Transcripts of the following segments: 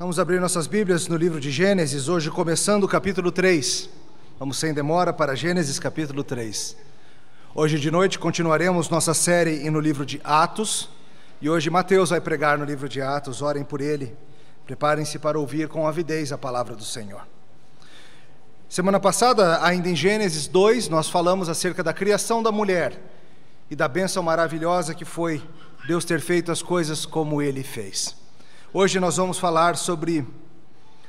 Vamos abrir nossas Bíblias no livro de Gênesis, hoje começando o capítulo 3. Vamos sem demora para Gênesis capítulo 3. Hoje de noite continuaremos nossa série no livro de Atos, e hoje Mateus vai pregar no livro de Atos, orem por ele, preparem-se para ouvir com avidez a palavra do Senhor. Semana passada, ainda em Gênesis 2, nós falamos acerca da criação da mulher e da bênção maravilhosa que foi Deus ter feito as coisas como Ele fez. Hoje nós vamos falar sobre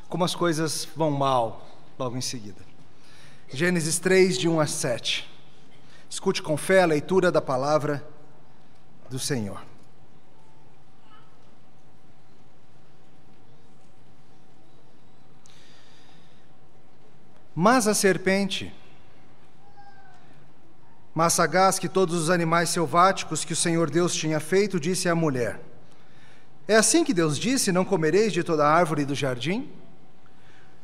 como as coisas vão mal, logo em seguida. Gênesis 3, de 1 a 7. Escute com fé a leitura da palavra do Senhor. Mas a serpente, mais sagaz que todos os animais selváticos que o Senhor Deus tinha feito, disse à mulher: é assim que Deus disse, não comereis de toda árvore do jardim?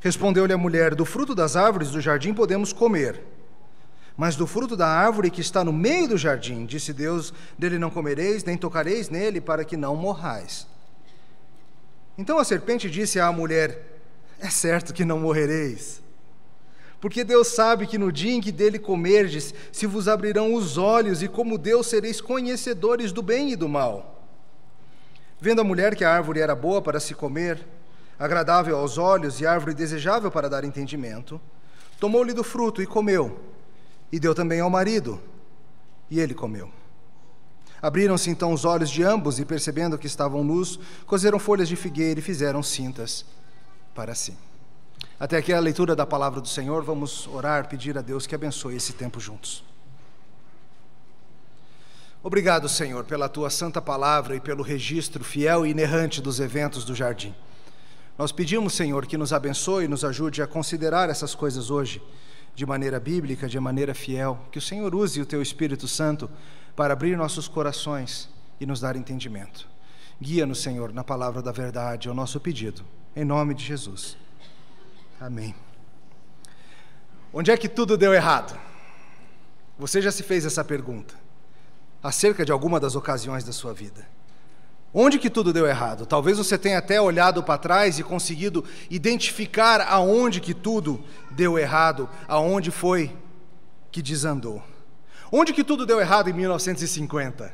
Respondeu-lhe a mulher: do fruto das árvores do jardim podemos comer, mas do fruto da árvore que está no meio do jardim, disse Deus, dele não comereis, nem tocareis nele, para que não morrais. Então a serpente disse à mulher: é certo que não morrereis, porque Deus sabe que no dia em que dele comerdes, se vos abrirão os olhos, e como Deus sereis conhecedores do bem e do mal. Vendo a mulher que a árvore era boa para se comer, agradável aos olhos e árvore desejável para dar entendimento, tomou-lhe do fruto e comeu, e deu também ao marido, e ele comeu. Abriram-se então os olhos de ambos, e percebendo que estavam nus, coseram folhas de figueira e fizeram cintas para si. Até aqui a leitura da palavra do Senhor. Vamos orar, pedir a Deus que abençoe esse tempo juntos. Obrigado, Senhor, pela Tua santa palavra e pelo registro fiel e inerrante dos eventos do jardim. Nós pedimos, Senhor, que nos abençoe e nos ajude a considerar essas coisas hoje de maneira bíblica, de maneira fiel. Que o Senhor use o Teu Espírito Santo para abrir nossos corações e nos dar entendimento. Guia-nos, Senhor, na palavra da verdade, é o nosso pedido. Em nome de Jesus. Amém. Onde é que tudo deu errado? Você já se fez essa pergunta acerca de alguma das ocasiões da sua vida? Onde que tudo deu errado? Talvez você tenha até olhado para trás e conseguido identificar aonde que tudo deu errado, aonde foi que desandou. Onde que tudo deu errado em 1950?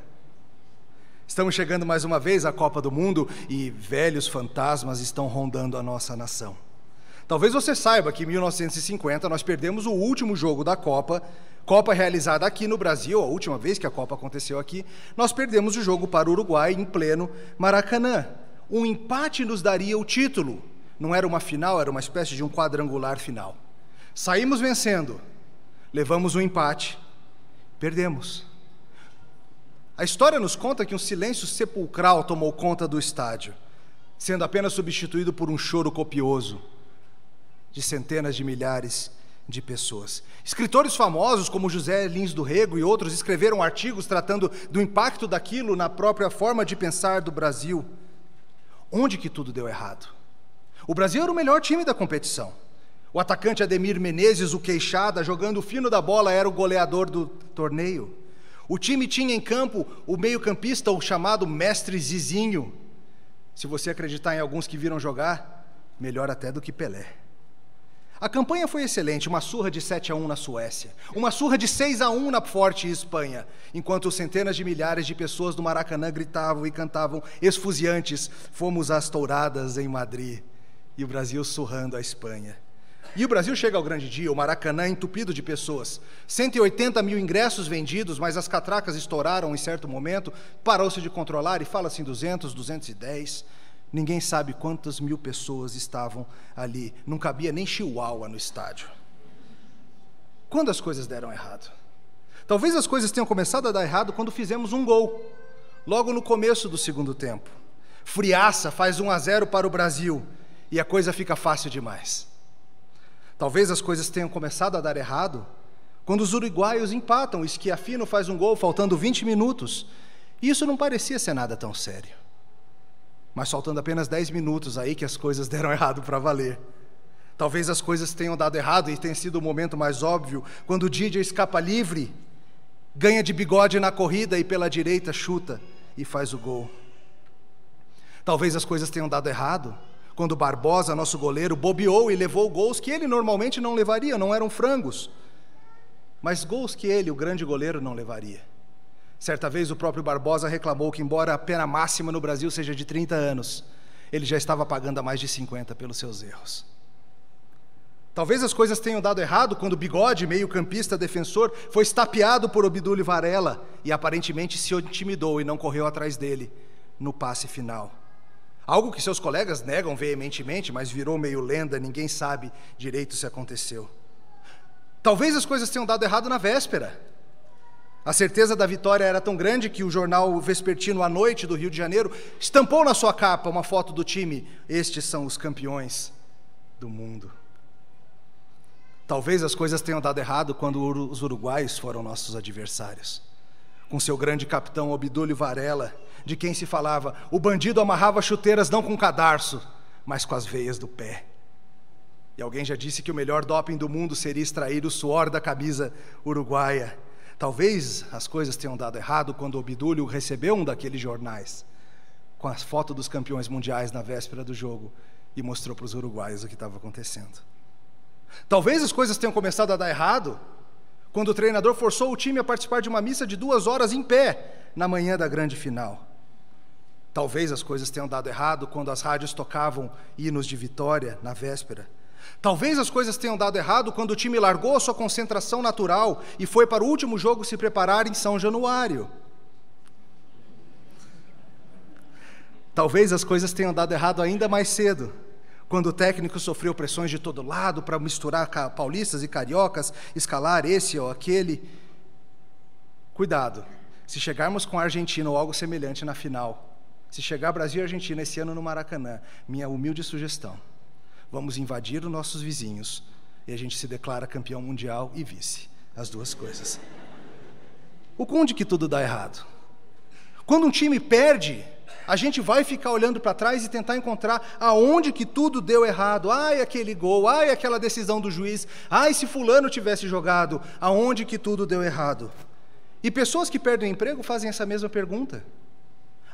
Estamos chegando mais uma vez à Copa do Mundo e velhos fantasmas estão rondando a nossa nação. Talvez você saiba que em 1950 nós perdemos o último jogo da Copa realizada aqui no Brasil, a última vez que a Copa aconteceu aqui, nós perdemos o jogo para o Uruguai em pleno Maracanã. Um empate nos daria o título. Não era uma final, era uma espécie de um quadrangular final. Saímos vencendo, levamos um empate, perdemos. A história nos conta que um silêncio sepulcral tomou conta do estádio, sendo apenas substituído por um choro copioso de centenas de milhares de pessoas. Escritores famosos como José Lins do Rego e outros escreveram artigos tratando do impacto daquilo na própria forma de pensar do Brasil. Onde que tudo deu errado? O Brasil era o melhor time da competição. O atacante Ademir Menezes, o queixada, jogando o fino da bola, era o goleador do torneio. O time tinha em campo o meio-campista, o chamado Mestre Zizinho. Se você acreditar em alguns que viram jogar, melhor até do que Pelé. A campanha foi excelente, uma surra de 7-1 na Suécia, uma surra de 6-1 na forte Espanha, enquanto centenas de milhares de pessoas do Maracanã gritavam e cantavam esfuziantes: fomos às touradas em Madrid, e o Brasil surrando a Espanha. E o Brasil chega ao grande dia, o Maracanã entupido de pessoas, 180 mil ingressos vendidos, mas as catracas estouraram em certo momento, parou-se de controlar e fala-se em 200, 210... Ninguém sabe quantas mil pessoas estavam ali. Não cabia nem chihuahua no estádio. Quando as coisas deram errado? Talvez as coisas tenham começado a dar errado quando fizemos um gol, logo no começo do segundo tempo. Friaça faz 1-0 para o Brasil e a coisa fica fácil demais. Talvez as coisas tenham começado a dar errado quando os uruguaios empatam, o Schiaffino faz um gol faltando 20 minutos. E isso não parecia ser nada tão sério. Mas faltando apenas 10 minutos aí que as coisas deram errado para valer. Talvez as coisas tenham dado errado e tenha sido o momento mais óbvio, quando o Didier escapa livre, ganha de bigode na corrida e pela direita chuta e faz o gol. Talvez as coisas tenham dado errado quando Barbosa, nosso goleiro, bobeou e levou gols que ele normalmente não levaria, não eram frangos, mas gols que ele, o grande goleiro, não levaria. Certa vez o próprio Barbosa reclamou que, embora a pena máxima no Brasil seja de 30 anos, ele já estava pagando a mais de 50 pelos seus erros. Talvez as coisas tenham dado errado quando o Bigode, meio-campista defensor, foi estapeado por Obdúlio Varela e aparentemente se intimidou e não correu atrás dele no passe final. Algo que seus colegas negam veementemente, mas virou meio lenda, ninguém sabe direito se aconteceu. Talvez as coisas tenham dado errado na véspera. A certeza da vitória era tão grande que o jornal vespertino À Noite do Rio de Janeiro estampou na sua capa uma foto do time: estes são os campeões do mundo. Talvez as coisas tenham dado errado quando os uruguaios foram nossos adversários. Com seu grande capitão Obdúlio Varela, de quem se falava: o bandido amarrava chuteiras não com cadarço, mas com as veias do pé. E alguém já disse que o melhor doping do mundo seria extrair o suor da camisa uruguaia. Talvez as coisas tenham dado errado quando Obdúlio recebeu um daqueles jornais com a foto dos campeões mundiais na véspera do jogo e mostrou para os uruguaios o que estava acontecendo. Talvez as coisas tenham começado a dar errado quando o treinador forçou o time a participar de uma missa de 2 horas em pé na manhã da grande final. Talvez as coisas tenham dado errado quando as rádios tocavam hinos de vitória na véspera. Talvez as coisas tenham dado errado quando o time largou a sua concentração natural e foi para o último jogo se preparar em São Januário. Talvez as coisas tenham dado errado ainda mais cedo, quando o técnico sofreu pressões de todo lado para misturar paulistas e cariocas, escalar esse ou aquele. Cuidado, se chegarmos com a Argentina ou algo semelhante na final, se chegar Brasil e Argentina esse ano no Maracanã, minha humilde sugestão: vamos invadir os nossos vizinhos e a gente se declara campeão mundial e vice, as duas coisas. Onde que tudo dá errado? Quando um time perde, a gente vai ficar olhando para trás e tentar encontrar aonde que tudo deu errado. Ai, aquele gol, ai, aquela decisão do juiz, ai, se fulano tivesse jogado, aonde que tudo deu errado? E pessoas que perdem emprego fazem essa mesma pergunta: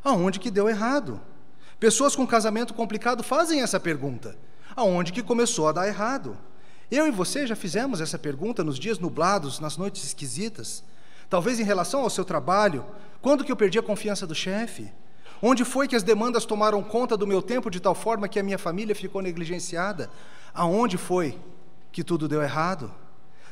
aonde que deu errado? Pessoas com casamento complicado fazem essa pergunta: aonde que começou a dar errado? Eu e você já fizemos essa pergunta nos dias nublados, nas noites esquisitas. Talvez em relação ao seu trabalho: quando que eu perdi a confiança do chefe? Onde foi que as demandas tomaram conta do meu tempo de tal forma que a minha família ficou negligenciada? Aonde foi que tudo deu errado?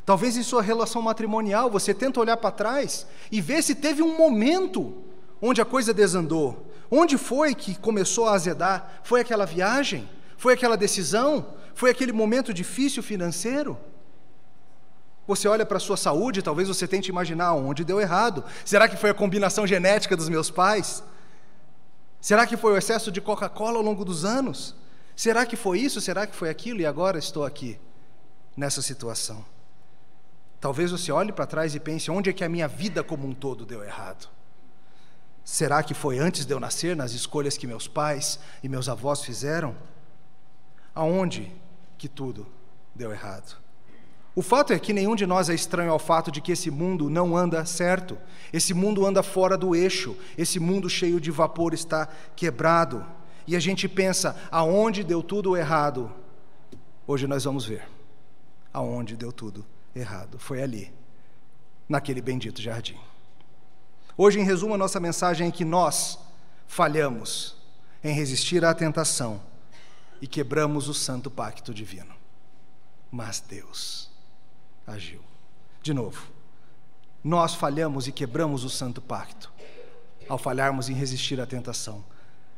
Talvez em sua relação matrimonial você tenta olhar para trás e ver se teve um momento onde a coisa desandou. Onde foi que começou a azedar? Foi aquela viagem? Foi aquela decisão? Foi aquele momento difícil financeiro? Você olha para a sua saúde, talvez você tente imaginar onde deu errado. Será que foi a combinação genética dos meus pais? Será que foi o excesso de Coca-Cola ao longo dos anos? Será que foi isso? Será que foi aquilo? E agora estou aqui, nessa situação. Talvez você olhe para trás e pense: onde é que a minha vida como um todo deu errado? Será que foi antes de eu nascer, nas escolhas que meus pais e meus avós fizeram? Aonde que tudo deu errado? O fato é que nenhum de nós é estranho ao fato de que esse mundo não anda certo. Esse mundo anda fora do eixo. Esse mundo cheio de vapor está quebrado. E a gente pensa: aonde deu tudo errado? Hoje nós vamos ver aonde deu tudo errado. Foi ali, naquele bendito jardim. Hoje, em resumo, a nossa mensagem é que nós falhamos em resistir à tentação e quebramos o santo pacto divino. Mas Deus agiu. De novo, nós falhamos e quebramos o santo pacto ao falharmos em resistir à tentação,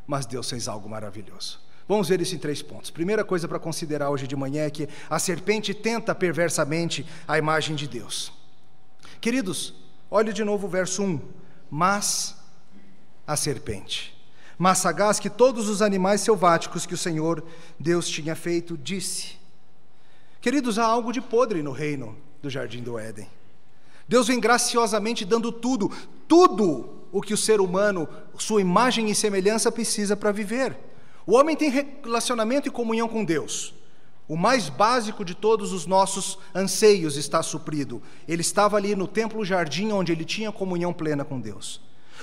mas Deus fez algo maravilhoso. Vamos ver isso em 3 pontos. Primeira coisa para considerar hoje de manhã é que a serpente tenta perversamente a imagem de Deus. Queridos, olhe de novo o verso 1. Mas a serpente, mais sagaz que todos os animais selváticos que o Senhor Deus tinha feito, disse. Queridos, há algo de podre no reino do Jardim do Éden. Deus vem graciosamente dando tudo o que o ser humano, sua imagem e semelhança, precisa para viver. O homem tem relacionamento e comunhão com Deus. O mais básico de todos os nossos anseios está suprido. Ele estava ali no templo jardim onde ele tinha comunhão plena com Deus.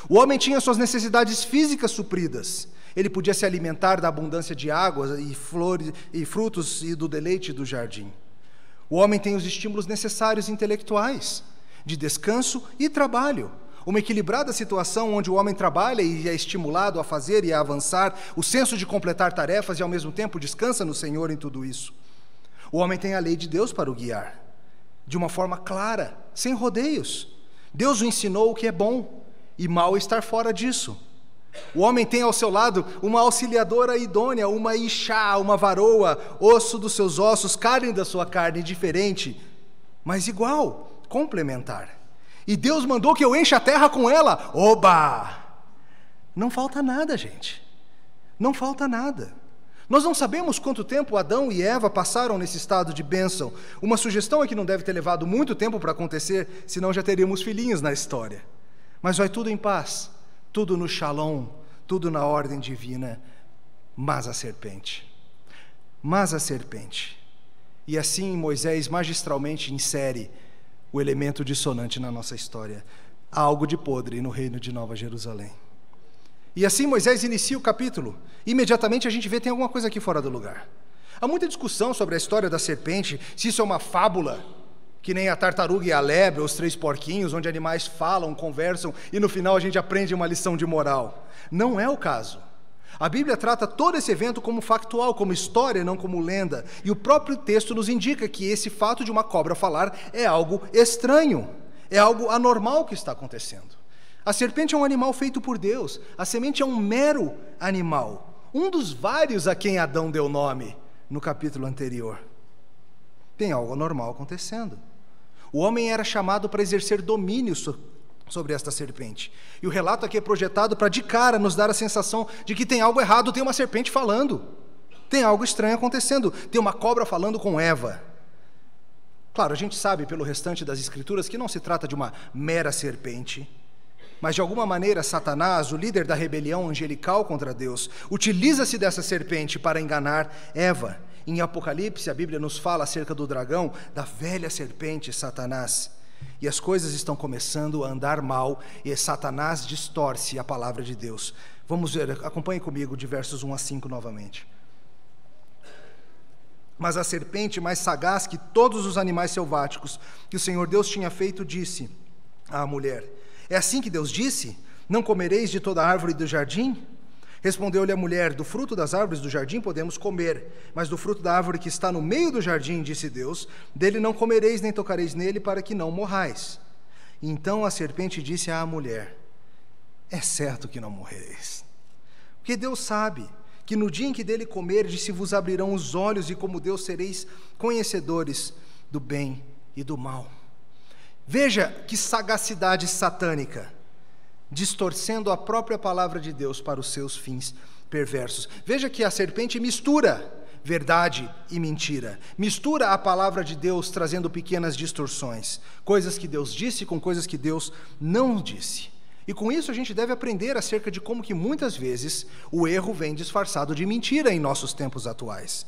O homem tinha suas necessidades físicas supridas. Ele podia se alimentar da abundância de água e flores e frutos e do deleite do jardim. O homem tem os estímulos necessários intelectuais, de descanso e trabalho. Uma equilibrada situação onde o homem trabalha e é estimulado a fazer e a avançar, o senso de completar tarefas e ao mesmo tempo descansa no Senhor em tudo isso. O homem tem a lei de Deus para o guiar, de uma forma clara, sem rodeios. Deus o ensinou o que é bom e mal estar fora disso. O homem tem ao seu lado uma auxiliadora idônea, uma ixá, uma varoa, osso dos seus ossos, carne da sua carne, diferente, mas igual, complementar. E Deus mandou que eu encha a terra com ela. Oba! Não falta nada, gente. Não falta nada. Nós não sabemos quanto tempo Adão e Eva passaram nesse estado de bênção. Uma sugestão é que não deve ter levado muito tempo para acontecer, senão já teríamos filhinhos na história. Mas vai tudo em paz, tudo no shalom, tudo na ordem divina, mas a serpente. E assim Moisés magistralmente insere o elemento dissonante na nossa história. Há algo de podre no reino de Nova Jerusalém. E assim Moisés inicia o capítulo. Imediatamente a gente vê que tem alguma coisa aqui fora do lugar. Há muita discussão sobre a história da serpente, se isso é uma fábula, que nem a tartaruga e a lebre, ou os 3 porquinhos, onde animais falam, conversam, e no final a gente aprende uma lição de moral. Não é o caso. A Bíblia trata todo esse evento como factual, como história, não como lenda. E o próprio texto nos indica que esse fato de uma cobra falar é algo estranho, é algo anormal que está acontecendo. A serpente é um animal feito por Deus, a semente é um mero animal, um dos vários a quem Adão deu nome no capítulo anterior. Tem algo anormal acontecendo. O homem era chamado para exercer domínio sobre esta serpente. E o relato aqui é projetado para de cara nos dar a sensação de que tem algo errado, tem uma serpente falando. Tem algo estranho acontecendo, tem uma cobra falando com Eva. Claro, a gente sabe pelo restante das escrituras que não se trata de uma mera serpente, mas de alguma maneira Satanás, o líder da rebelião angelical contra Deus, utiliza-se dessa serpente para enganar Eva. Em Apocalipse, a Bíblia nos fala acerca do dragão, da velha serpente Satanás. E as coisas estão começando a andar mal e Satanás distorce a palavra de Deus. Vamos ver, acompanhe comigo de versos 1 a 5 novamente. Mas a serpente, mais sagaz que todos os animais selváticos que o Senhor Deus tinha feito, disse à mulher: é assim que Deus disse? Não comereis de toda árvore do jardim? Respondeu-lhe a mulher: do fruto das árvores do jardim podemos comer, mas do fruto da árvore que está no meio do jardim, disse Deus, dele não comereis nem tocareis nele, para que não morrais. Então a serpente disse à mulher: é certo que não morrereis, porque Deus sabe que no dia em que dele comerdes se vos abrirão os olhos, e como Deus sereis conhecedores do bem e do mal. Veja que sagacidade satânica, distorcendo a própria palavra de Deus para os seus fins perversos. Veja que a serpente mistura verdade e mentira, mistura a palavra de Deus trazendo pequenas distorções, coisas que Deus disse com coisas que Deus não disse. E com isso a gente deve aprender acerca de como que muitas vezes o erro vem disfarçado de mentira em nossos tempos atuais.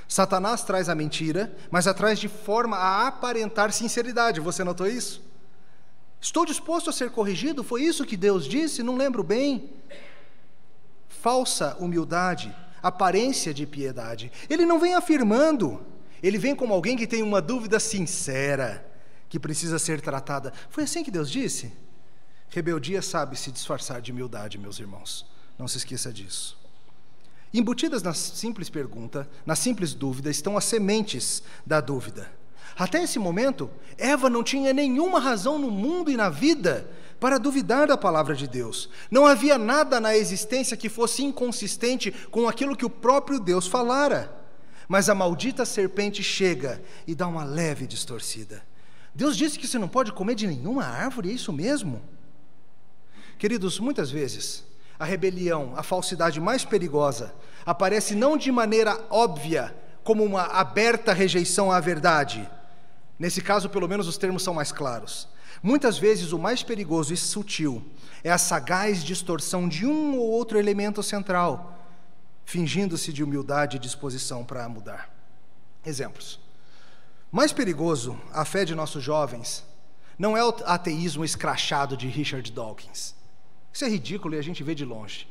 Satanás traz a mentira, mas a traz de forma a aparentar sinceridade. Você notou isso? Estou disposto a ser corrigido, foi isso que Deus disse? Não lembro bem. Falsa humildade, aparência de piedade. Ele não vem afirmando, ele vem como alguém que tem uma dúvida sincera, que precisa ser tratada. Foi assim que Deus disse? Rebeldia sabe se disfarçar de humildade, meus irmãos. Não se esqueça disso. Embutidas na simples pergunta, na simples dúvida, estão as sementes da dúvida. Até esse momento, Eva não tinha nenhuma razão no mundo e na vida para duvidar da palavra de Deus. Não havia nada na existência que fosse inconsistente com aquilo que o próprio Deus falara. Mas a maldita serpente chega e dá uma leve distorcida. Deus disse que você não pode comer de nenhuma árvore, é isso mesmo? Queridos, muitas vezes a rebelião, a falsidade mais perigosa, aparece não de maneira óbvia, como uma aberta rejeição à verdade. Nesse caso, pelo menos, os termos são mais claros. Muitas vezes, o mais perigoso e sutil é a sagaz distorção de um ou outro elemento central, fingindo-se de humildade e disposição para mudar. Exemplos. Mais perigoso, a fé de nossos jovens, não é o ateísmo escrachado de Richard Dawkins. Isso é ridículo e a gente vê de longe.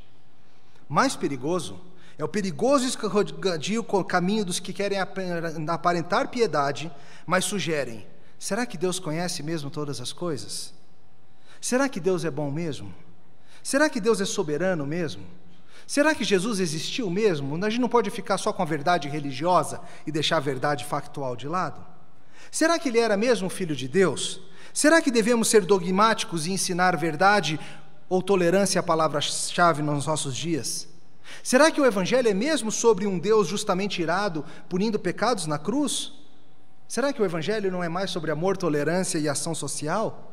Mais perigoso é o perigoso e escorregadio caminho dos que querem aparentar piedade, mas sugerem: será que Deus conhece mesmo todas as coisas? Será que Deus é bom mesmo? Será que Deus é soberano mesmo? Será que Jesus existiu mesmo? A gente não pode ficar só com a verdade religiosa e deixar a verdade factual de lado? Será que ele era mesmo filho de Deus? Será que devemos ser dogmáticos e ensinar verdade ou tolerância à palavra-chave nos nossos dias? Será que o Evangelho é mesmo sobre um Deus justamente irado, punindo pecados na cruz? Será que o Evangelho não é mais sobre amor, tolerância e ação social?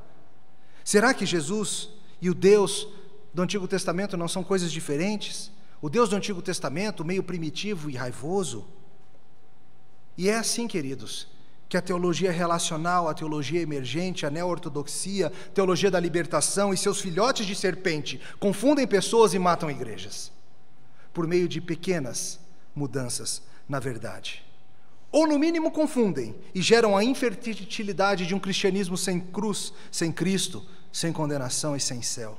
Será que Jesus e o Deus do Antigo Testamento não são coisas diferentes? O Deus do Antigo Testamento, meio primitivo e raivoso? E é assim, queridos, que a teologia relacional, a teologia emergente, a neo-ortodoxia, a teologia da libertação e seus filhotes de serpente confundem pessoas e matam igrejas, por meio de pequenas mudanças na verdade. Ou no mínimo confundem e geram a infertilidade de um cristianismo sem cruz, sem Cristo, sem condenação e sem céu.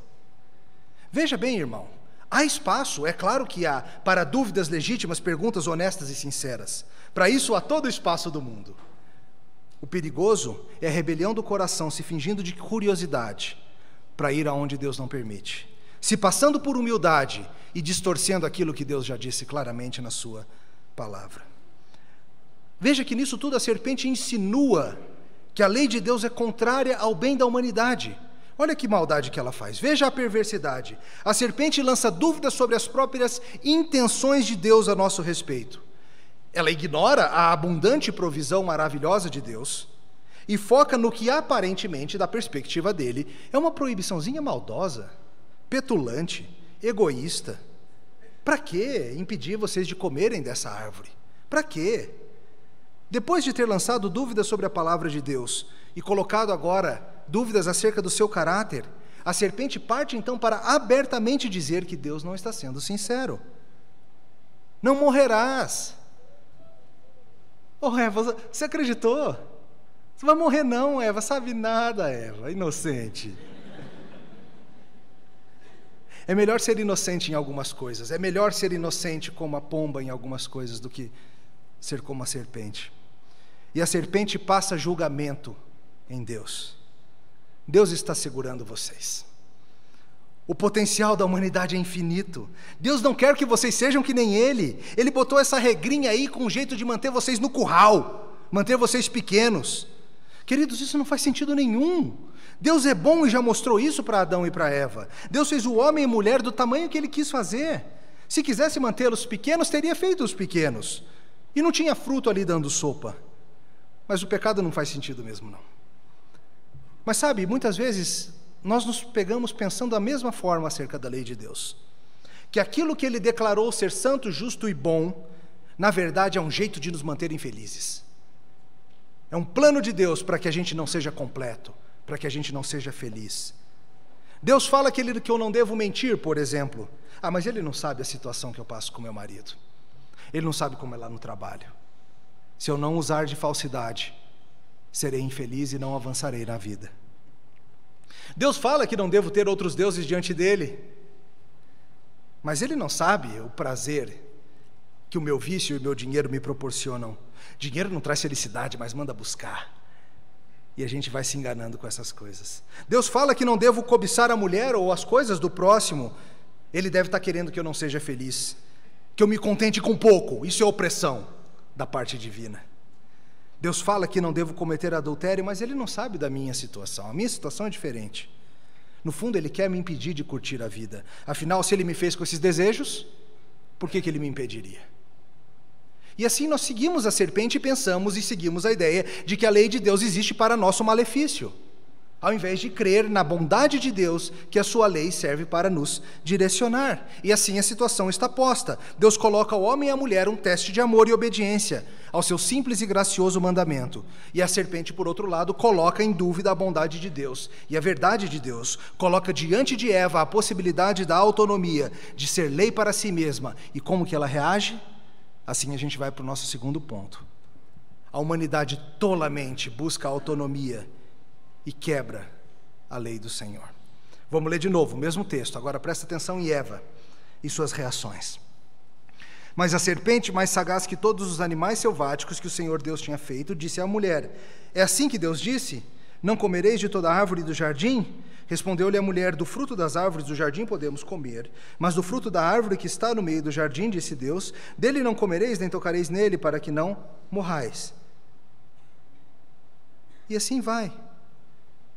Veja bem, irmão, há espaço, é claro que há, para dúvidas legítimas, perguntas honestas e sinceras. Para isso há todo o espaço do mundo. O perigoso é a rebelião do coração se fingindo de curiosidade para ir aonde Deus não permite, se passando por humildade e distorcendo aquilo que Deus já disse claramente na sua palavra. Veja que nisso tudo a serpente insinua que a lei de Deus é contrária ao bem da humanidade. Olha que maldade que ela faz, veja a perversidade. A serpente lança dúvidas sobre as próprias intenções de Deus a nosso respeito. Ela ignora a abundante provisão maravilhosa de Deus e foca no que aparentemente, da perspectiva dele, é uma proibiçãozinha maldosa, petulante, egoísta. Para quê impedir vocês de comerem dessa árvore? Para quê? Depois de ter lançado dúvidas sobre a palavra de Deus e colocado agora dúvidas acerca do seu caráter, a serpente parte então para abertamente dizer que Deus não está sendo sincero. Não morrerás. Oh, Eva, você acreditou? Você vai morrer não, Eva, sabe nada, Eva, inocente. É melhor ser inocente em algumas coisas, é melhor ser inocente como a pomba em algumas coisas do que ser como a serpente. E a serpente passa julgamento em Deus. Deus está segurando vocês. O potencial da humanidade é infinito. Deus não quer que vocês sejam que nem Ele. Ele botou essa regrinha aí com um jeito de manter vocês no curral, manter vocês pequenos. Queridos, isso não faz sentido nenhum. Deus é bom e já mostrou isso para Adão e para Eva. Deus fez o homem e mulher do tamanho que Ele quis fazer. Se quisesse mantê-los pequenos, teria feito os pequenos. E não tinha fruto ali dando sopa. Mas o pecado não faz sentido mesmo, não. Mas sabe, muitas vezes nós nos pegamos pensando da mesma forma acerca da lei de Deus. Que aquilo que Ele declarou ser santo, justo e bom, na verdade é um jeito de nos manter infelizes. É um plano de Deus para que a gente não seja completo, para que a gente não seja feliz. Deus fala que eu não devo mentir, por exemplo. Ah, mas Ele não sabe a situação que eu passo com meu marido. Ele não sabe como é lá no trabalho. Se eu não usar de falsidade, serei infeliz e não avançarei na vida. Deus fala que não devo ter outros deuses diante dele, mas Ele não sabe o prazer que o meu vício e o meu dinheiro me proporcionam. Dinheiro não traz felicidade, mas manda buscar. E a gente vai se enganando com essas coisas. Deus fala que não devo cobiçar a mulher ou as coisas do próximo. Ele deve estar querendo que eu não seja feliz, que eu me contente com pouco. Isso é opressão da parte divina. Deus fala que não devo cometer adultério, mas Ele não sabe da minha situação. A minha situação é diferente. No fundo, Ele quer me impedir de curtir a vida. Afinal, se Ele me fez com esses desejos, por que Ele me impediria? E assim nós seguimos a serpente e pensamos e seguimos a ideia de que a lei de Deus existe para nosso malefício, ao invés de crer na bondade de Deus, que a sua lei serve para nos direcionar. E assim a situação está posta. Deus coloca ao homem e à mulher um teste de amor e obediência ao seu simples e gracioso mandamento. E a serpente, por outro lado, coloca em dúvida a bondade de Deus e a verdade de Deus. Coloca diante de Eva a possibilidade da autonomia, de ser lei para si mesma. E como que ela reage? Assim a gente vai para o nosso segundo ponto. A humanidade tolamente busca a autonomia e quebra a lei do Senhor. Vamos ler de novo, o mesmo texto. Agora presta atenção em Eva e suas reações. Mas a serpente, mais sagaz que todos os animais selváticos que o Senhor Deus tinha feito, disse à mulher: é assim que Deus disse? Não comereis de toda árvore do jardim? Respondeu-lhe a mulher: do fruto das árvores do jardim podemos comer, mas do fruto da árvore que está no meio do jardim, disse Deus, dele não comereis nem tocareis nele, para que não morrais. E assim vai.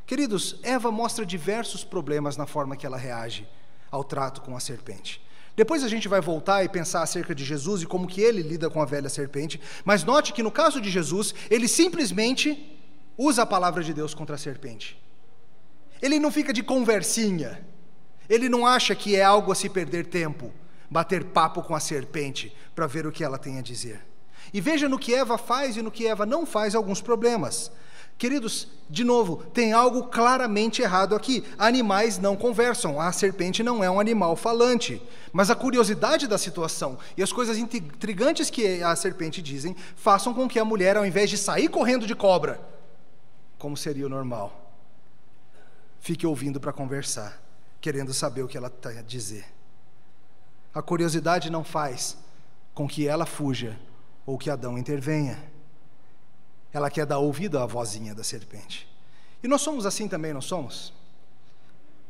Queridos, Eva mostra diversos problemas na forma que ela reage ao trato com a serpente. Depois a gente vai voltar e pensar acerca de Jesus e como que ele lida com a velha serpente, mas note que no caso de Jesus, ele simplesmente usa a palavra de Deus contra a serpente. Ele não fica de conversinha, ele não acha que é algo a se perder tempo, bater papo com a serpente para ver o que ela tem a dizer. E veja no que Eva faz e no que Eva não faz alguns problemas. Queridos, de novo, tem algo claramente errado aqui. Animais não conversam, a serpente não é um animal falante. Mas a curiosidade da situação e as coisas intrigantes que a serpente dizem façam com que a mulher, ao invés de sair correndo de cobra, como seria o normal, fique ouvindo para conversar, querendo saber o que ela tem a dizer. A curiosidade não faz com que ela fuja ou que Adão intervenha. Ela quer dar ouvido à vozinha da serpente. E nós somos assim também, não somos?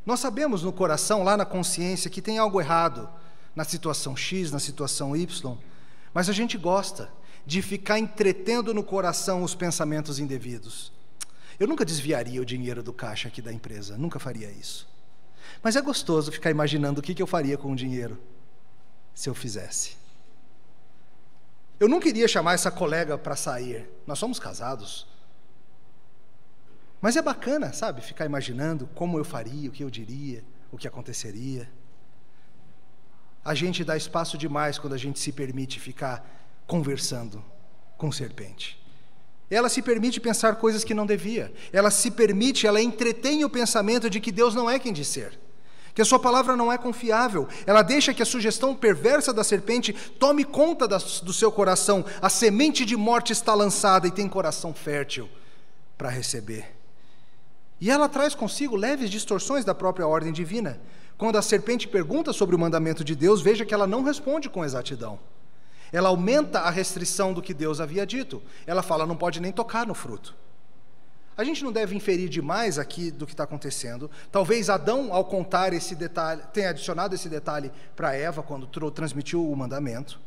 Nós sabemos no coração, lá na consciência, que tem algo errado na situação X, na situação Y, mas a gente gosta de ficar entretendo no coração os pensamentos indevidos. Eu nunca desviaria o dinheiro do caixa aqui da empresa, nunca faria isso. Mas é gostoso ficar imaginando o que eu faria com o dinheiro se eu fizesse. Eu nunca iria chamar essa colega para sair. Nós somos casados. Mas é bacana, sabe? Ficar imaginando como eu faria, o que eu diria, o que aconteceria. A gente dá espaço demais quando a gente se permite ficar conversando com serpente. Ela se permite pensar coisas que não devia. Ela entretém o pensamento de que Deus não é quem diz ser, que a sua palavra não é confiável. Ela deixa que a sugestão perversa da serpente tome conta do seu coração. A semente de morte está lançada e tem coração fértil para receber. E ela traz consigo leves distorções da própria ordem divina. Quando a serpente pergunta sobre o mandamento de Deus, veja que ela não responde com exatidão. Ela aumenta a restrição do que Deus havia dito. Ela fala: não pode nem tocar no fruto. A gente não deve inferir demais aqui do que está acontecendo. Talvez Adão, ao contar esse detalhe, tenha adicionado esse detalhe para Eva quando transmitiu o mandamento.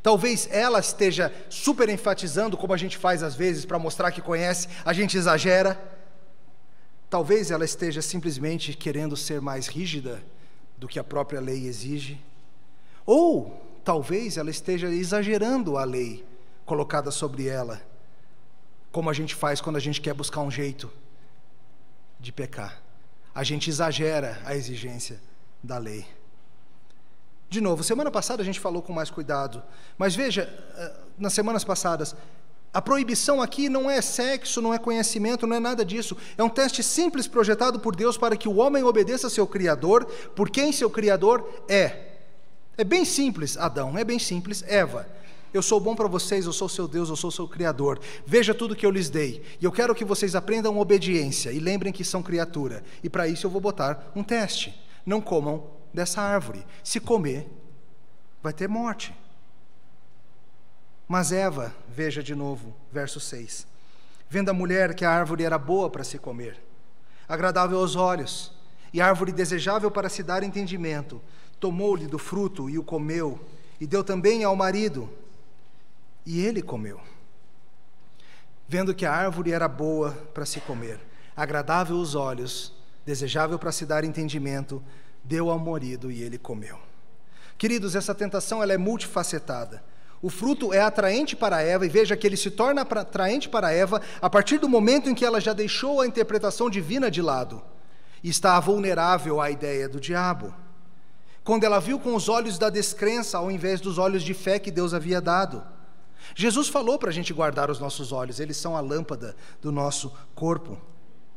Talvez ela esteja super enfatizando, como a gente faz às vezes para mostrar que conhece, a gente exagera. Talvez ela esteja simplesmente querendo ser mais rígida do que a própria lei exige. Ou talvez ela esteja exagerando a lei colocada sobre ela, como a gente faz quando a gente quer buscar um jeito de pecar. A gente exagera a exigência da lei. De novo, semana passada a gente falou com mais cuidado, mas veja, nas semanas passadas, a proibição aqui não é sexo, não é conhecimento, não é nada disso. É um teste simples projetado por Deus para que o homem obedeça seu Criador, por quem seu Criador é. É bem simples, Adão, é bem simples, Eva. Eu sou bom para vocês, eu sou seu Deus, eu sou seu Criador. Veja tudo que eu lhes dei. E eu quero que vocês aprendam obediência e lembrem que são criatura. E para isso eu vou botar um teste. Não comam dessa árvore. Se comer, vai ter morte. Mas Eva, veja de novo, verso 6. Vendo a mulher que a árvore era boa para se comer, agradável aos olhos, e árvore desejável para se dar entendimento, tomou-lhe do fruto e o comeu, e deu também ao marido, e ele comeu. Vendo que a árvore era boa para se comer, agradável aos olhos, desejável para se dar entendimento, deu ao marido e ele comeu. Queridos, essa tentação ela é multifacetada. O fruto é atraente para Eva, e veja que ele se torna atraente para Eva a partir do momento em que ela já deixou a interpretação divina de lado e está vulnerável à ideia do diabo. Quando ela viu com os olhos da descrença ao invés dos olhos de fé que Deus havia dado. Jesus falou para a gente guardar os nossos olhos, eles são a lâmpada do nosso corpo,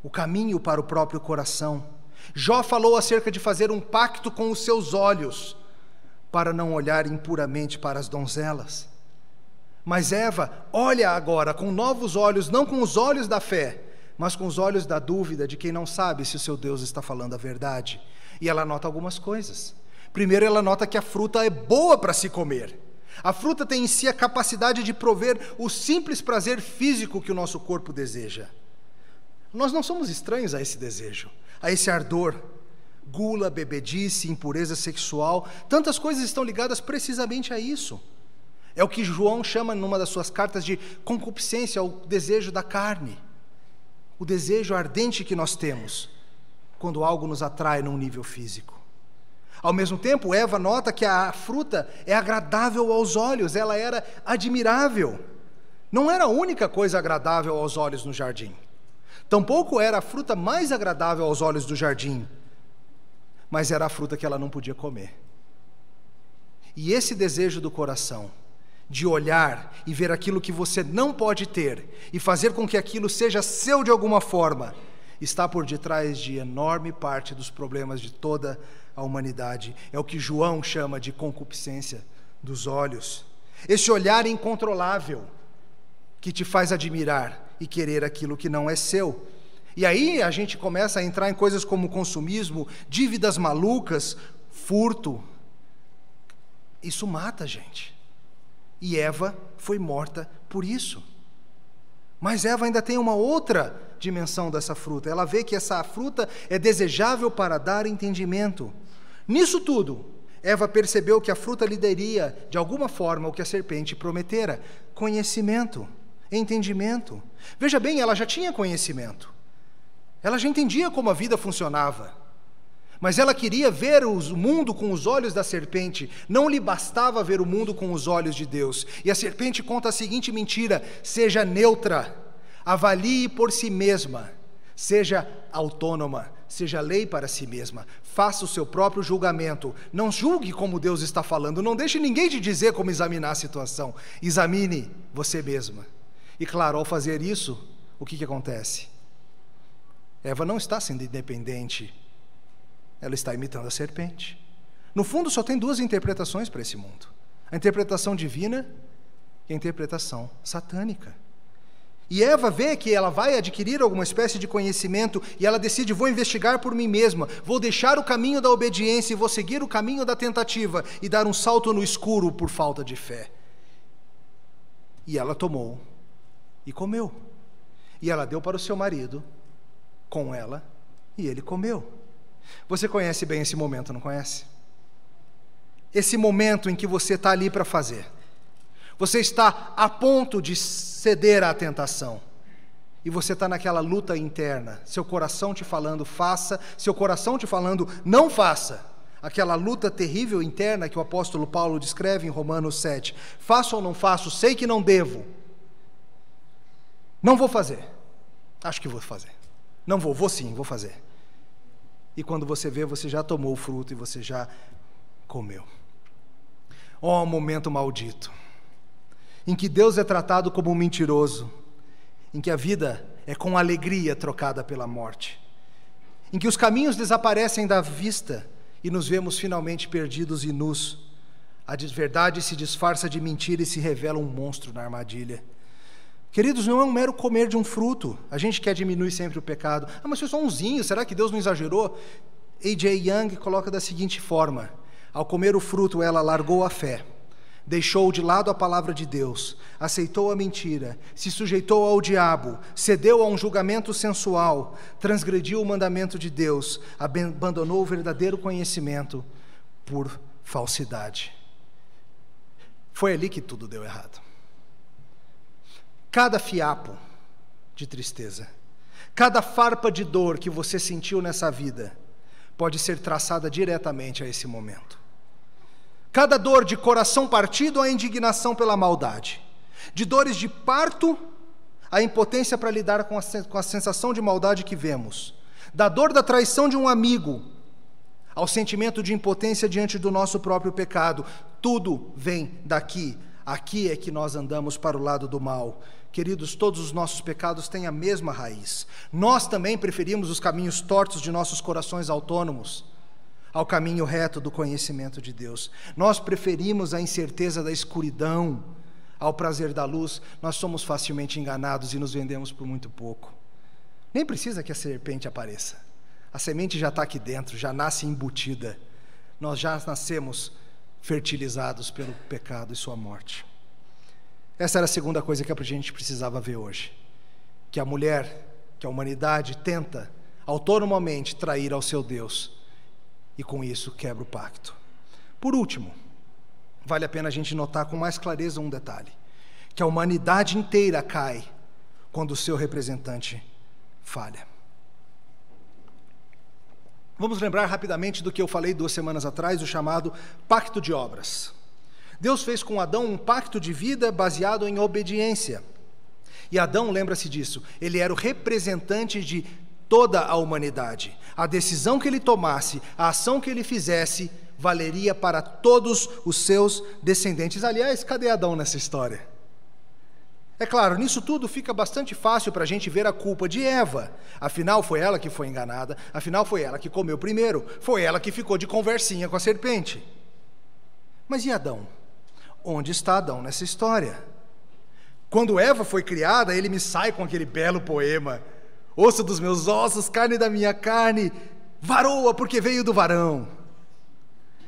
o caminho para o próprio coração. Jó falou acerca de fazer um pacto com os seus olhos, para não olhar impuramente para as donzelas. Mas Eva olha agora com novos olhos, não com os olhos da fé, mas com os olhos da dúvida de quem não sabe se o seu Deus está falando a verdade. E ela nota algumas coisas. Primeiro, ela nota que a fruta é boa para se comer. A fruta tem em si a capacidade de prover o simples prazer físico que o nosso corpo deseja. Nós não somos estranhos a esse desejo, a esse ardor. Gula, bebedice, impureza sexual, tantas coisas estão ligadas precisamente a isso. É o que João chama numa das suas cartas de concupiscência, o desejo da carne. O desejo ardente que nós temos quando algo nos atrai num nível físico. Ao mesmo tempo, Eva nota que a fruta é agradável aos olhos, ela era admirável. Não era a única coisa agradável aos olhos no jardim. Tampouco era a fruta mais agradável aos olhos do jardim, mas era a fruta que ela não podia comer. E esse desejo do coração, de olhar e ver aquilo que você não pode ter, e fazer com que aquilo seja seu de alguma forma, está por detrás de enorme parte dos problemas de toda a humanidade. É o que João chama de concupiscência dos olhos. Esse olhar incontrolável, que te faz admirar e querer aquilo que não é seu. E aí a gente começa a entrar em coisas como consumismo, dívidas malucas, furto. Isso mata a gente. E Eva foi morta por isso. Mas Eva ainda tem uma outra dimensão dessa fruta. Ela vê que essa fruta é desejável para dar entendimento. Nisso tudo, Eva percebeu que a fruta lhe daria, de alguma forma, o que a serpente prometera: conhecimento, entendimento. Veja bem, ela já tinha conhecimento. Ela já entendia como a vida funcionava. Mas ela queria ver o mundo com os olhos da serpente. Não lhe bastava ver o mundo com os olhos de Deus. E a serpente conta a seguinte mentira: seja neutra, avalie por si mesma, seja autônoma, seja lei para si mesma, faça o seu próprio julgamento, não julgue como Deus está falando, não deixe ninguém te dizer como examinar a situação, examine você mesma. E claro, ao fazer isso, o que acontece? Eva não está sendo independente, ela está imitando a serpente. No fundo, só tem duas interpretações para esse mundo: a interpretação divina e a interpretação satânica. E Eva vê que ela vai adquirir alguma espécie de conhecimento e ela decide: vou investigar por mim mesma, vou deixar o caminho da obediência e vou seguir o caminho da tentativa e dar um salto no escuro por falta de fé. E ela tomou e comeu. E ela deu para o seu marido com ela e ele comeu. Você conhece bem esse momento, não conhece? Esse momento em que você está ali para fazer. Você está a ponto de ceder à tentação. E você está naquela luta interna. Seu coração te falando faça, seu coração te falando não faça. Aquela luta terrível interna que o apóstolo Paulo descreve em Romanos 7. Faço ou não faço? Sei que não devo. Não vou fazer. Acho que vou fazer. Não vou sim, vou fazer. E quando você vê, você já tomou o fruto e você já comeu. Oh, momento maldito, em que Deus é tratado como um mentiroso, em que a vida é com alegria trocada pela morte, em que os caminhos desaparecem da vista e nos vemos finalmente perdidos e nus. A verdade se disfarça de mentira e se revela um monstro na armadilha. Queridos, não é um mero comer de um fruto. A gente quer diminuir sempre o pecado. Mas foi só umzinho, será que Deus não exagerou? A.J. Young coloca da seguinte forma: ao comer o fruto, ela largou a fé, deixou de lado a palavra de Deus, aceitou a mentira, se sujeitou ao diabo, cedeu a um julgamento sensual, transgrediu o mandamento de Deus, abandonou o verdadeiro conhecimento por falsidade. Foi ali que tudo deu errado. Cada fiapo de tristeza, cada farpa de dor que você sentiu nessa vida, pode ser traçada diretamente a esse momento. Cada dor de coração partido à indignação pela maldade, de dores de parto à impotência para lidar com a sensação de maldade que vemos, da dor da traição de um amigo ao sentimento de impotência diante do nosso próprio pecado, tudo vem daqui. Aqui é que nós andamos para o lado do mal. Queridos, todos os nossos pecados têm a mesma raiz. Nós também preferimos os caminhos tortos de nossos corações autônomos ao caminho reto do conhecimento de Deus. Nós preferimos a incerteza da escuridão ao prazer da luz. Nós somos facilmente enganados e nos vendemos por muito pouco. Nem precisa que a serpente apareça. A semente já está aqui dentro, já nasce embutida. Nós já nascemos fertilizados pelo pecado e sua morte. Essa era a segunda coisa que a gente precisava ver hoje. Que a mulher, que a humanidade tenta autonomamente trair ao seu Deus e com isso quebra o pacto. Por último, vale a pena a gente notar com mais clareza um detalhe, que a humanidade inteira cai quando o seu representante falha. Vamos lembrar rapidamente do que eu falei 2 semanas atrás, o chamado pacto de obras. Deus fez com Adão um pacto de vida baseado em obediência. E Adão, lembra-se disso, ele era o representante de toda a humanidade. A decisão que ele tomasse, a ação que ele fizesse, valeria para todos os seus descendentes. Aliás, cadê Adão nessa história? É claro, nisso tudo fica bastante fácil para a gente ver a culpa de Eva. Afinal, foi ela que foi enganada, afinal, foi ela que comeu primeiro, foi ela que ficou de conversinha com a serpente. Mas e Adão? Onde está Adão nessa história? Quando Eva foi criada, ele me sai com aquele belo poema: osso dos meus ossos, carne da minha carne, varoa porque veio do varão.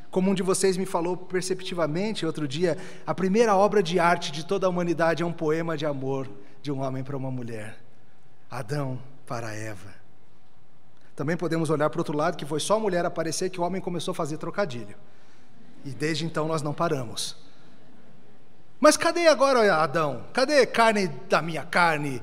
Como um de vocês me falou perceptivamente outro dia, a primeira obra de arte de toda a humanidade é um poema de amor de um homem para uma mulher. Adão para Eva. Também podemos olhar para o outro lado, que foi só a mulher aparecer que o homem começou a fazer trocadilho. E desde então nós não paramos. Mas cadê agora Adão? Cadê carne da minha carne,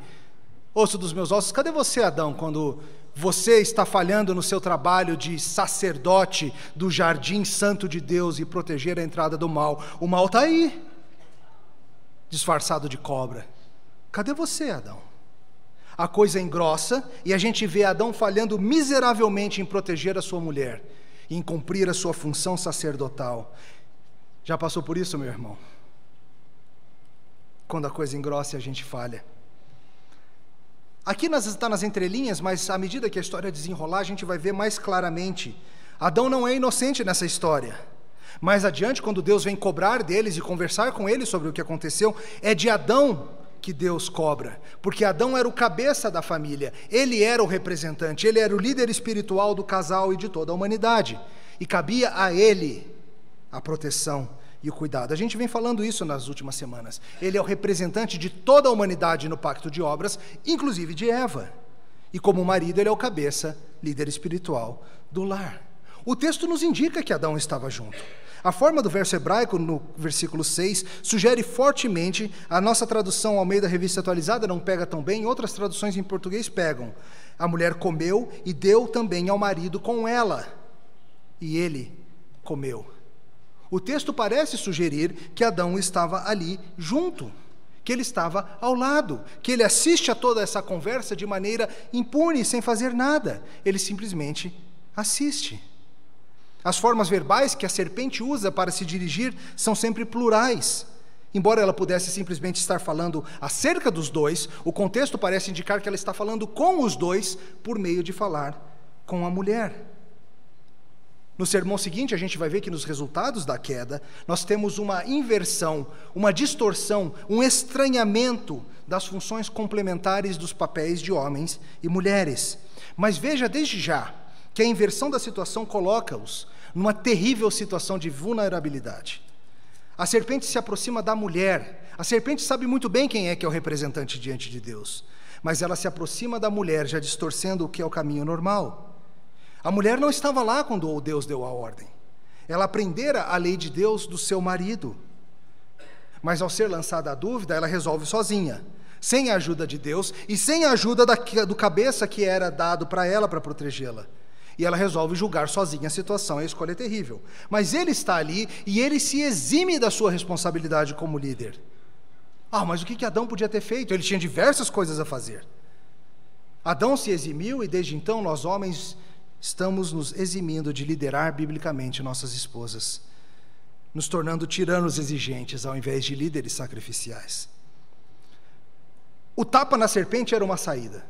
osso dos meus ossos? Cadê você, Adão, quando você está falhando no seu trabalho de sacerdote do jardim santo de Deus e proteger a entrada do mal? O mal está aí, disfarçado de cobra. Cadê você, Adão? A coisa engrossa e a gente vê Adão falhando miseravelmente em proteger a sua mulher, em cumprir a sua função sacerdotal. Já passou por isso, meu irmão? Quando a coisa engrossa e a gente falha. Aqui está nas entrelinhas, mas à medida que a história desenrolar, a gente vai ver mais claramente. Adão não é inocente nessa história. Mais adiante, quando Deus vem cobrar deles e conversar com eles sobre o que aconteceu, é de Adão que Deus cobra, porque Adão era o cabeça da família, ele era o representante, ele era o líder espiritual do casal e de toda a humanidade, e cabia a ele a proteção e o cuidado. A gente vem falando isso nas últimas semanas. Ele é o representante de toda a humanidade no pacto de obras, inclusive de Eva. E como marido, ele é o cabeça, líder espiritual do lar. O texto nos indica que Adão estava junto. A forma do verso hebraico, no versículo 6, sugere fortemente, a nossa tradução Almeida Revista Atualizada não pega tão bem, outras traduções em português pegam. A mulher comeu e deu também ao marido com ela, e ele comeu. O texto parece sugerir que Adão estava ali junto, que ele estava ao lado, que ele assiste a toda essa conversa de maneira impune, sem fazer nada. Ele simplesmente assiste. As formas verbais que a serpente usa para se dirigir são sempre plurais. Embora ela pudesse simplesmente estar falando acerca dos dois, o contexto parece indicar que ela está falando com os dois por meio de falar com a mulher. No sermão seguinte, a gente vai ver que nos resultados da queda, nós temos uma inversão, uma distorção, um estranhamento das funções complementares dos papéis de homens e mulheres. Mas veja desde já que a inversão da situação coloca-os numa terrível situação de vulnerabilidade. A serpente se aproxima da mulher. A serpente sabe muito bem quem é que é o representante diante de Deus, mas ela se aproxima da mulher, já distorcendo o que é o caminho normal. A mulher não estava lá quando Deus deu a ordem. Ela aprendera a lei de Deus do seu marido. Mas ao ser lançada a dúvida, ela resolve sozinha, sem a ajuda de Deus e sem a ajuda do cabeça que era dado para ela para protegê-la. E ela resolve julgar sozinha a situação, a escolha é terrível. Mas ele está ali e ele se exime da sua responsabilidade como líder. Mas o que Adão podia ter feito? Ele tinha diversas coisas a fazer. Adão se eximiu e desde então nós homens estamos nos eximindo de liderar biblicamente nossas esposas, nos tornando tiranos exigentes ao invés de líderes sacrificiais. O tapa na serpente era uma saída.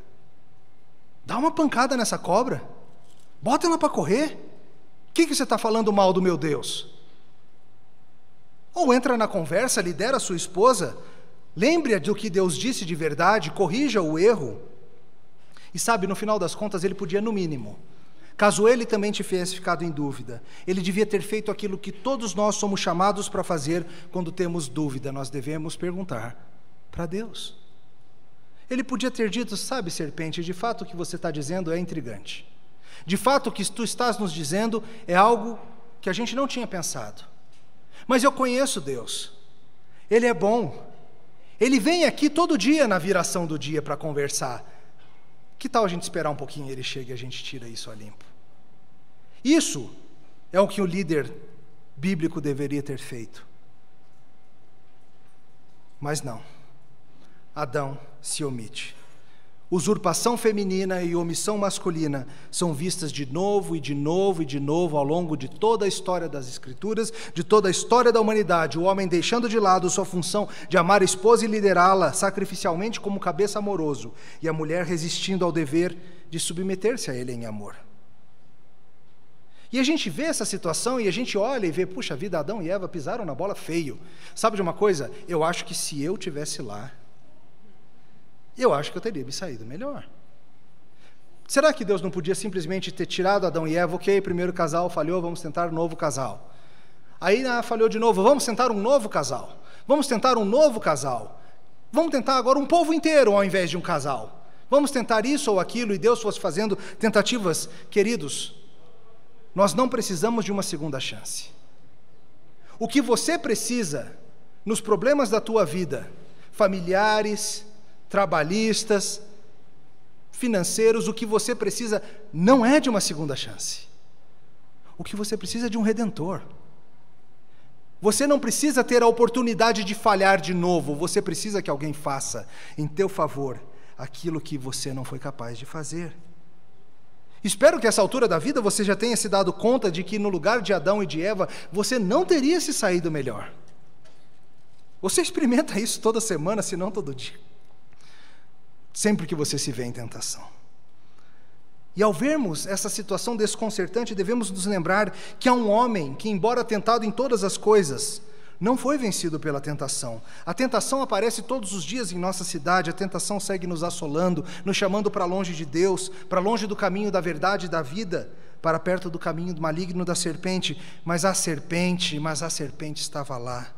Dá uma pancada nessa cobra, bota ela para correr. O que você está falando mal do meu Deus? Ou entra na conversa, lidera a sua esposa, lembre-a do que Deus disse de verdade, corrija o erro. E sabe, no final das contas, ele podia, no mínimo, caso ele também tivesse ficado em dúvida, ele devia ter feito aquilo que todos nós somos chamados para fazer quando temos dúvida. Nós devemos perguntar para Deus. Ele podia ter dito: sabe, serpente, de fato o que você está dizendo é intrigante. De fato o que tu estás nos dizendo é algo que a gente não tinha pensado. Mas eu conheço Deus. Ele é bom. Ele vem aqui todo dia na viração do dia para conversar. Que tal a gente esperar um pouquinho e ele chega e a gente tira isso a limpo? Isso é o que o líder bíblico deveria ter feito. Mas não. Adão se omite. Usurpação feminina e omissão masculina são vistas de novo e de novo e de novo ao longo de toda a história das Escrituras, de toda a história da humanidade. O homem deixando de lado sua função de amar a esposa e liderá-la sacrificialmente como cabeça amoroso, e a mulher resistindo ao dever de submeter-se a ele em amor. E a gente vê essa situação e a gente olha e vê: puxa vida, Adão e Eva pisaram na bola feio. Sabe de uma coisa? Eu acho que se eu tivesse lá, eu acho que eu teria me saído melhor. Será que Deus não podia simplesmente ter tirado Adão e Eva? Ok, primeiro casal falhou, vamos tentar um novo casal. Aí falhou de novo, vamos tentar um novo casal. Vamos tentar um novo casal. Vamos tentar agora um povo inteiro ao invés de um casal. Vamos tentar isso ou aquilo, e Deus fosse fazendo tentativas. Queridos, nós não precisamos de uma segunda chance. O que você precisa nos problemas da tua vida, familiares, trabalhistas, financeiros, o que você precisa não é de uma segunda chance. O que você precisa é de um redentor. Você não precisa ter a oportunidade de falhar de novo, você precisa que alguém faça em teu favor aquilo que você não foi capaz de fazer. Espero que a essa altura da vida você já tenha se dado conta de que no lugar de Adão e de Eva, você não teria se saído melhor. Você experimenta isso toda semana, se não todo dia. Sempre que você se vê em tentação. E ao vermos essa situação desconcertante, devemos nos lembrar que há um homem que, embora tentado em todas as coisas, não foi vencido pela tentação. A tentação aparece todos os dias em nossa cidade, a tentação segue nos assolando, nos chamando para longe de Deus, para longe do caminho da verdade e da vida, para perto do caminho maligno da serpente. Mas a serpente estava lá.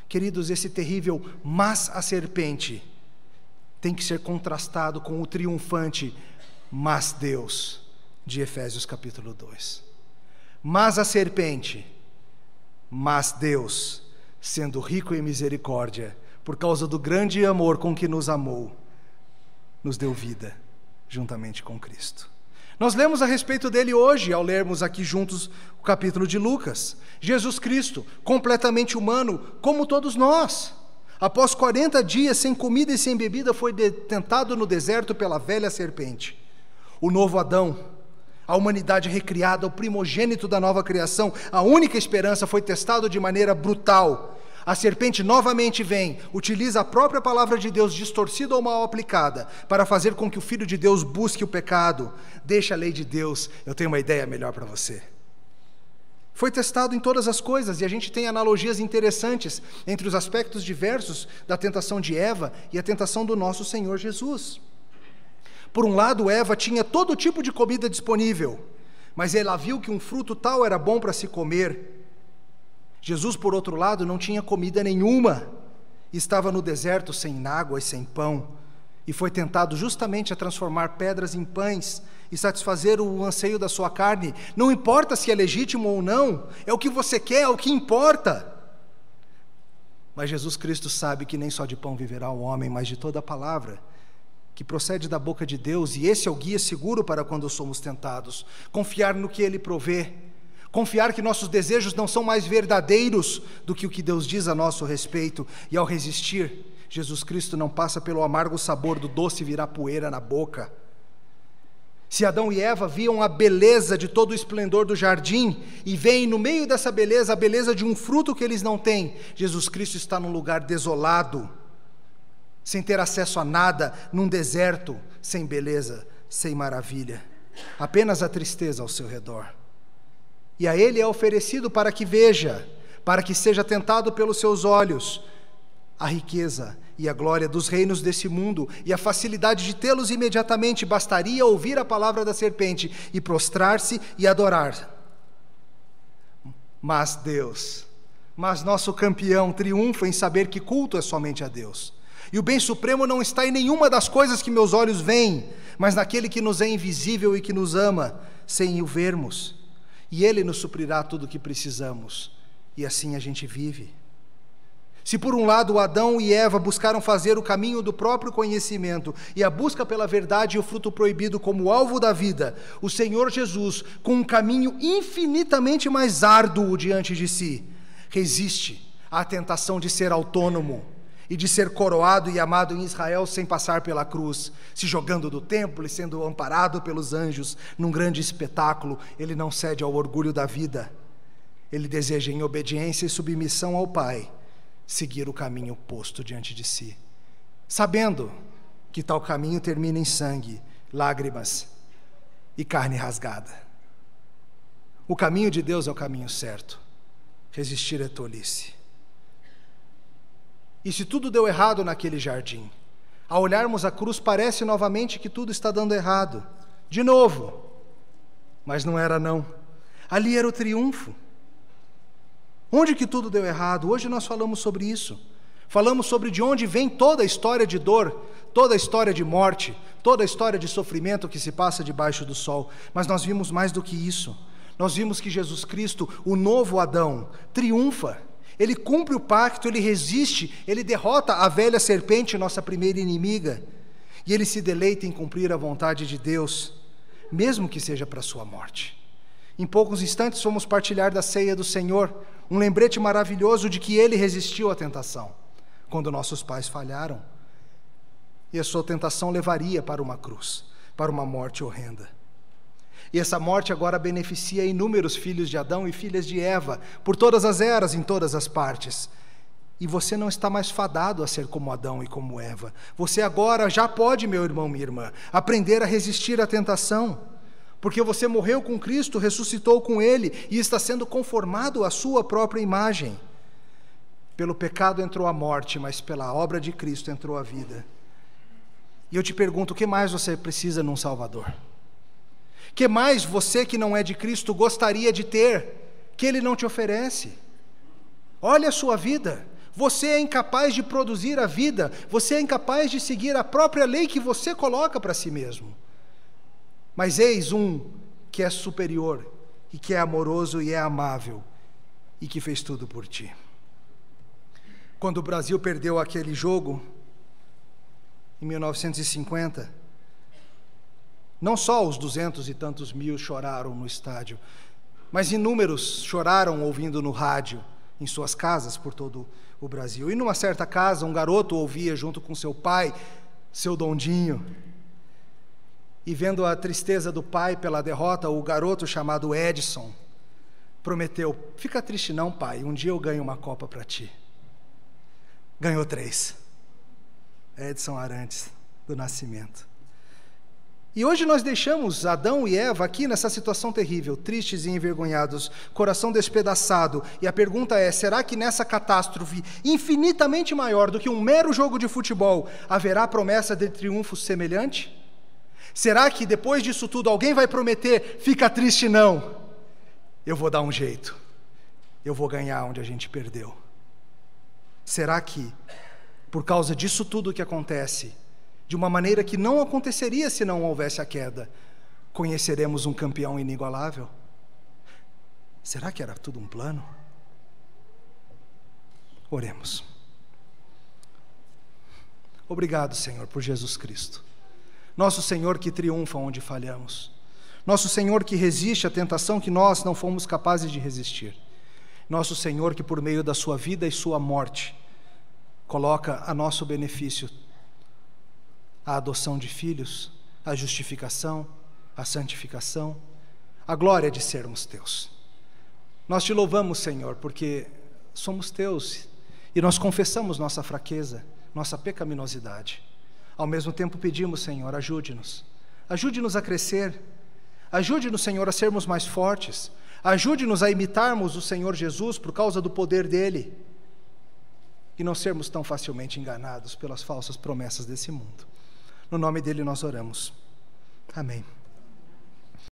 Queridos, esse terrível "mas a serpente" tem que ser contrastado com o triunfante "mas Deus", de Efésios capítulo 2. Mas a serpente, mas Deus, sendo rico em misericórdia, por causa do grande amor com que nos amou, nos deu vida, juntamente com Cristo. Nós lemos a respeito dele hoje, ao lermos aqui juntos o capítulo de Lucas. Jesus Cristo, completamente humano, como todos nós. Após 40 dias sem comida e sem bebida, foi tentado no deserto pela velha serpente. O novo Adão, a humanidade recriada, o primogênito da nova criação, a única esperança, foi testado de maneira brutal. A serpente novamente vem, utiliza a própria palavra de Deus, distorcida ou mal aplicada, para fazer com que o Filho de Deus busque o pecado. Deixa a lei de Deus, eu tenho uma ideia melhor para você. Foi testado em todas as coisas, e a gente tem analogias interessantes entre os aspectos diversos da tentação de Eva e a tentação do nosso Senhor Jesus. Por um lado, Eva tinha todo tipo de comida disponível, mas ela viu que um fruto tal era bom para se comer. Jesus, por outro lado, não tinha comida nenhuma, estava no deserto sem água e sem pão, e foi tentado justamente a transformar pedras em pães e satisfazer o anseio da sua carne. Não importa se é legítimo ou não, é o que você quer, é o que importa. Mas Jesus Cristo sabe que nem só de pão viverá o homem, mas de toda a palavra que procede da boca de Deus, e esse é o guia seguro para quando somos tentados. Confiar no que Ele provê, confiar que nossos desejos não são mais verdadeiros do que o que Deus diz a nosso respeito, e ao resistir, Jesus Cristo não passa pelo amargo sabor do doce virar poeira na boca. Se Adão e Eva viam a beleza de todo o esplendor do jardim, e veem no meio dessa beleza a beleza de um fruto que eles não têm, Jesus Cristo está num lugar desolado, sem ter acesso a nada, num deserto, sem beleza, sem maravilha, apenas a tristeza ao seu redor. E a Ele é oferecido para que veja, para que seja tentado pelos seus olhos, A riqueza e a glória dos reinos desse mundo e a facilidade de tê-los imediatamente, bastaria ouvir a palavra da serpente e prostrar-se e adorar. Mas Deus, nosso campeão, triunfa em saber que culto é somente a Deus. E o bem supremo não está em nenhuma das coisas que meus olhos veem, mas naquele que nos é invisível e que nos ama, sem o vermos. E Ele nos suprirá tudo o que precisamos. E assim a gente vive. Se por um lado Adão e Eva buscaram fazer o caminho do próprio conhecimento e a busca pela verdade e o fruto proibido como alvo da vida, o Senhor Jesus, com um caminho infinitamente mais árduo diante de si, resiste à tentação de ser autônomo e de ser coroado e amado em Israel sem passar pela cruz, se jogando do templo e sendo amparado pelos anjos num grande espetáculo. Ele não cede ao orgulho da vida. Ele deseja, em obediência e submissão ao Pai, seguir o caminho posto diante de si, sabendo que tal caminho termina em sangue, lágrimas e carne rasgada. O caminho de Deus é o caminho certo. Resistir é tolice. E se tudo deu errado naquele jardim, ao olharmos a cruz parece novamente que tudo está dando errado, de novo. Mas não era não. Ali era o triunfo. Onde que tudo deu errado? Hoje nós falamos sobre isso. Falamos sobre de onde vem toda a história de dor, toda a história de morte, toda a história de sofrimento que se passa debaixo do sol. Mas nós vimos mais do que isso. Nós vimos que Jesus Cristo, o novo Adão, triunfa. Ele cumpre o pacto, ele resiste, ele derrota a velha serpente, nossa primeira inimiga. E ele se deleita em cumprir a vontade de Deus, mesmo que seja para a sua morte. Em poucos instantes vamos partilhar da ceia do Senhor, um lembrete maravilhoso de que Ele resistiu à tentação, quando nossos pais falharam. E a sua tentação levaria para uma cruz, para uma morte horrenda. E essa morte agora beneficia inúmeros filhos de Adão e filhas de Eva, por todas as eras, em todas as partes. E você não está mais fadado a ser como Adão e como Eva. Você agora já pode, meu irmão, minha irmã, aprender a resistir à tentação. Porque você morreu com Cristo, ressuscitou com Ele e está sendo conformado à sua própria imagem. Pelo pecado entrou a morte, mas pela obra de Cristo entrou a vida. E eu te pergunto, o que mais você precisa num Salvador? O que mais você que não é de Cristo gostaria de ter, que Ele não te oferece? Olha a sua vida. Você é incapaz de produzir a vida, você é incapaz de seguir a própria lei que você coloca para si mesmo. Mas eis um que é superior, e que é amoroso e é amável, e que fez tudo por ti. Quando o Brasil perdeu aquele jogo, em 1950, não só os 200 e tantos mil choraram no estádio, mas inúmeros choraram ouvindo no rádio, em suas casas por todo o Brasil. E numa certa casa, um garoto ouvia junto com seu pai, seu Dondinho, e vendo a tristeza do pai pela derrota, o garoto chamado Edson prometeu: fica triste não, pai, um dia eu ganho uma Copa para ti. Ganhou 3. Edson Arantes, do Nascimento. E hoje nós deixamos Adão e Eva aqui nessa situação terrível, tristes e envergonhados, coração despedaçado. E a pergunta é, será que nessa catástrofe infinitamente maior do que um mero jogo de futebol, haverá promessa de triunfo semelhante? Será que depois disso tudo alguém vai prometer, fica triste não, eu vou dar um jeito, eu vou ganhar onde a gente perdeu? Será que, por causa disso tudo que acontece, de uma maneira que não aconteceria se não houvesse a queda, conheceremos um campeão inigualável? Será que era tudo um plano? Oremos. Obrigado, Senhor, por Jesus Cristo. Nosso Senhor que triunfa onde falhamos. Nosso Senhor que resiste à tentação que nós não fomos capazes de resistir. Nosso Senhor que por meio da sua vida e sua morte coloca a nosso benefício a adoção de filhos, a justificação, a santificação, a glória de sermos teus. Nós te louvamos, Senhor, porque somos teus e nós confessamos nossa fraqueza, nossa pecaminosidade. Ao mesmo tempo pedimos, Senhor, ajude-nos. Ajude-nos a crescer. Ajude-nos, Senhor, a sermos mais fortes. Ajude-nos a imitarmos o Senhor Jesus por causa do poder dEle. e não sermos tão facilmente enganados pelas falsas promessas desse mundo. No nome dele nós oramos. Amém.